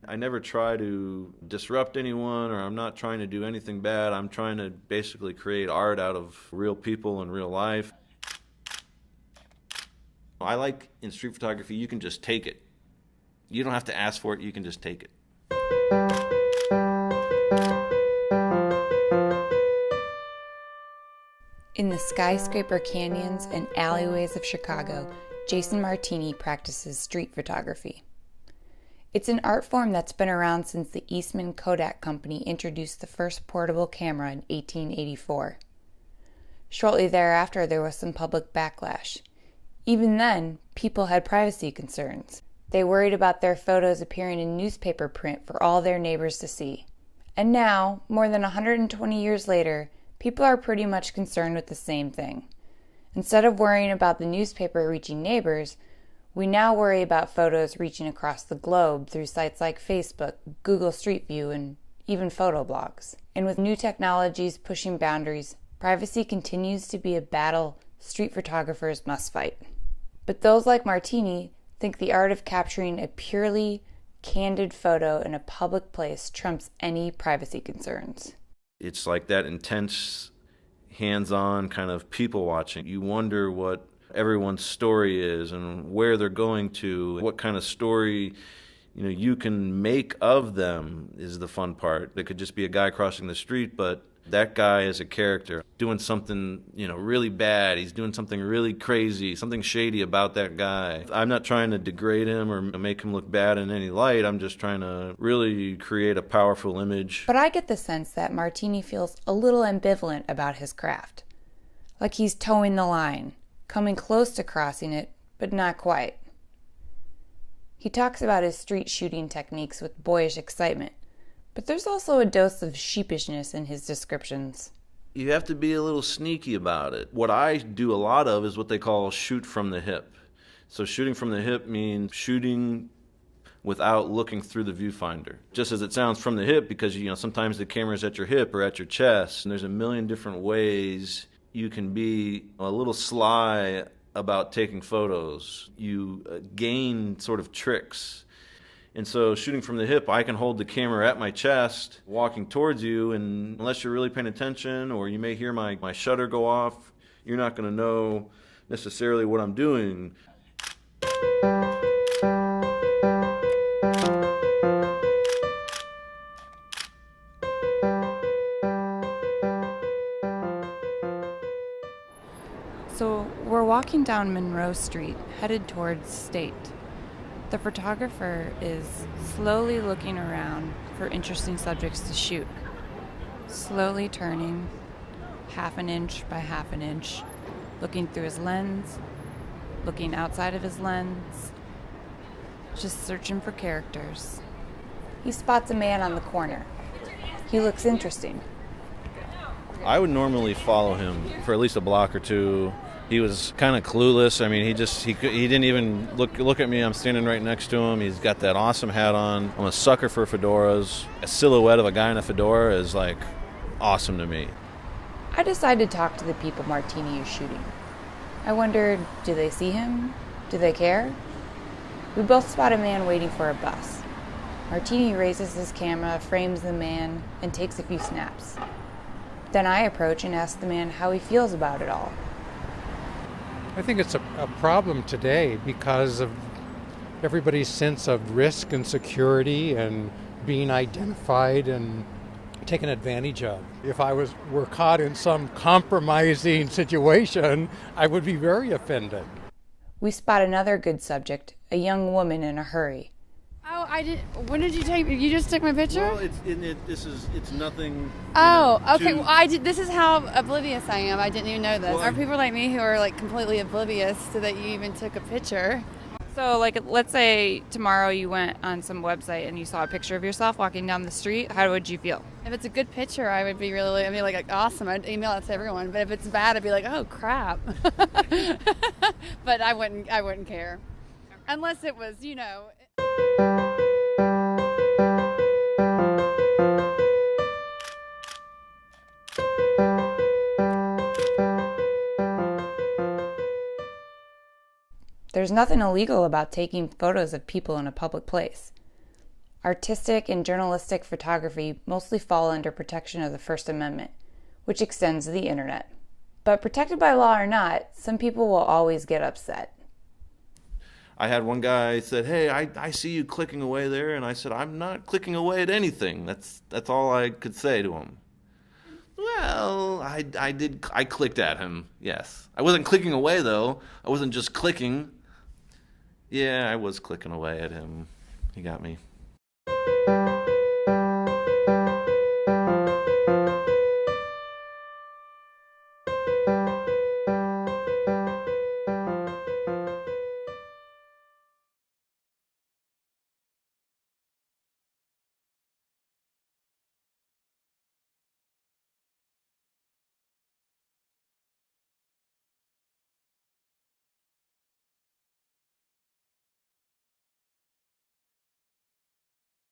I never try to disrupt anyone, or I'm not trying to do anything bad. I'm trying to basically create art out of real people in real life. I like in street photography, you can just take it. You don't have to ask for it, you can just take it. In the skyscraper canyons and alleyways of Chicago, Jason Martini practices street photography. It's an art form that's been around since the Eastman Kodak Company introduced the first portable camera in 1884. Shortly thereafter, there was some public backlash. Even then, people had privacy concerns. They worried about their photos appearing in newspaper print for all their neighbors to see. And now, more than 120 years later, people are pretty much concerned with the same thing. Instead of worrying about the newspaper reaching neighbors, we now worry about photos reaching across the globe through sites like Facebook, Google Street View, and even photo blogs. And with new technologies pushing boundaries, privacy continues to be a battle street photographers must fight. But those like Martini think the art of capturing a purely candid photo in a public place trumps any privacy concerns. It's like that intense, hands-on kind of people watching. You wonder what everyone's story is and where they're going to, what kind of story you can make of them is the fun part. It could just be a guy crossing the street, but that guy is a character doing something, really bad. He's doing something really crazy, something shady about that guy. I'm not trying to degrade him or make him look bad in any light. I'm just trying to really create a powerful image. But I get the sense that Martini feels a little ambivalent about his craft. Like he's towing the line, coming close to crossing it, but not quite. He talks about his street shooting techniques with boyish excitement, but there's also a dose of sheepishness in his descriptions. You have to be a little sneaky about it. What I do a lot of is what they call shoot from the hip. So shooting from the hip means shooting without looking through the viewfinder. Just as it sounds, from the hip, because sometimes the camera's at your hip or at your chest, and there's a million different ways you can be a little sly about taking photos. You gain sort of tricks. And so shooting from the hip, I can hold the camera at my chest, walking towards you, and unless you're really paying attention, or you may hear my shutter go off, you're not going to know necessarily what I'm doing. So we're walking down Monroe Street, headed towards State. The photographer is slowly looking around for interesting subjects to shoot, slowly turning half an inch by half an inch, looking through his lens, looking outside of his lens, just searching for characters. He spots a man on the corner. He looks interesting. I would normally follow him for at least a block or two. He was kind of clueless. I mean, he didn't even look at me. I'm standing right next to him. He's got that awesome hat on. I'm a sucker for fedoras. A silhouette of a guy in a fedora is like awesome to me. I decided to talk to the people Martini is shooting. I wondered, do they see him? Do they care? We both spot a man waiting for a bus. Martini raises his camera, frames the man, and takes a few snaps. Then I approach and ask the man how he feels about it all. I think it's a problem today because of everybody's sense of risk and security and being identified and taken advantage of. If I were caught in some compromising situation, I would be very offended. We spot another good subject, a young woman in a hurry. Oh, I did. When did you take? You just took my picture? Well, it's nothing. Oh, okay. Well, this is how oblivious I am. I didn't even know this. Well, are people like me who are like completely oblivious to that you even took a picture? So, let's say tomorrow you went on some website and you saw a picture of yourself walking down the street. How would you feel? If it's a good picture, I would be like awesome. I'd email it to everyone. But if it's bad, I'd be like, oh crap. But I wouldn't care, unless it was, There's nothing illegal about taking photos of people in a public place. artistic and journalistic photography mostly fall under protection of the First Amendment, which extends to the internet. But protected by law or not, some people will always get upset. I had one guy said, "Hey, I see you clicking away there," and I said, "I'm not clicking away at anything." That's all I could say to him. Well, I clicked at him. Yes, I wasn't clicking away though. I wasn't just clicking. Yeah, I was clicking away at him. He got me.